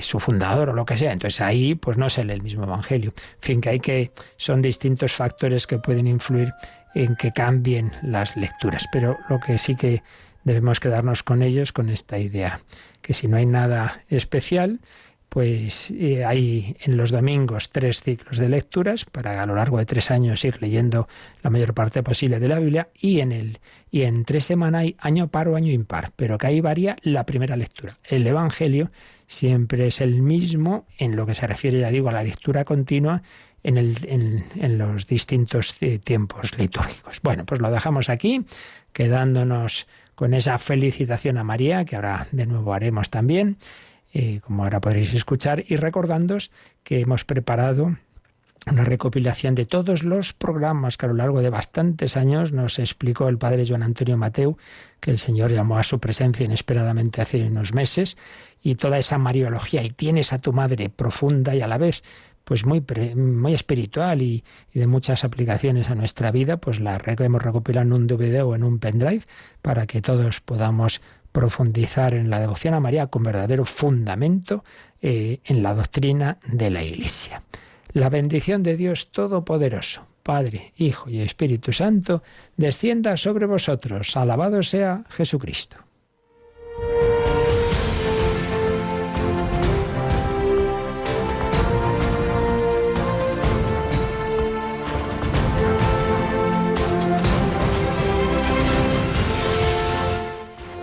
su fundador o lo que sea, entonces ahí pues no se lee el mismo evangelio. En fin, son distintos factores que pueden influir en que cambien las lecturas, pero lo que sí que debemos quedarnos con ellos, con esta idea, que si no hay nada especial, pues hay en los domingos 3 ciclos de lecturas para a lo largo de 3 años ir leyendo la mayor parte posible de la Biblia, y en 3 semanas hay año par o año impar, pero que ahí varía la primera lectura. El Evangelio siempre es el mismo en lo que se refiere, ya digo, a la lectura continua en los distintos tiempos litúrgicos. Bueno, pues lo dejamos aquí, quedándonos con esa felicitación a María, que ahora de nuevo haremos también, como ahora podréis escuchar, y recordándoos que hemos preparado una recopilación de todos los programas que a lo largo de bastantes años nos explicó el padre Joan Antonio Mateu, que el Señor llamó a su presencia inesperadamente hace unos meses, y toda esa mariología, y tienes a tu madre, profunda y a la vez pues muy espiritual y de muchas aplicaciones a nuestra vida, pues la hemos recopilado en un DVD o en un pendrive para que todos podamos profundizar en la devoción a María con verdadero fundamento en la doctrina de la Iglesia. La bendición de Dios Todopoderoso, Padre, Hijo y Espíritu Santo, descienda sobre vosotros. Alabado sea Jesucristo.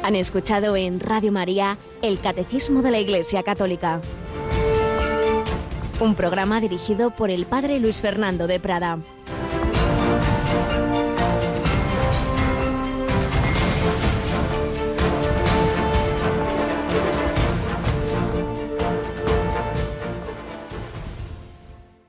Han escuchado en Radio María el Catecismo de la Iglesia Católica, un programa dirigido por el Padre Luis Fernando de Prada.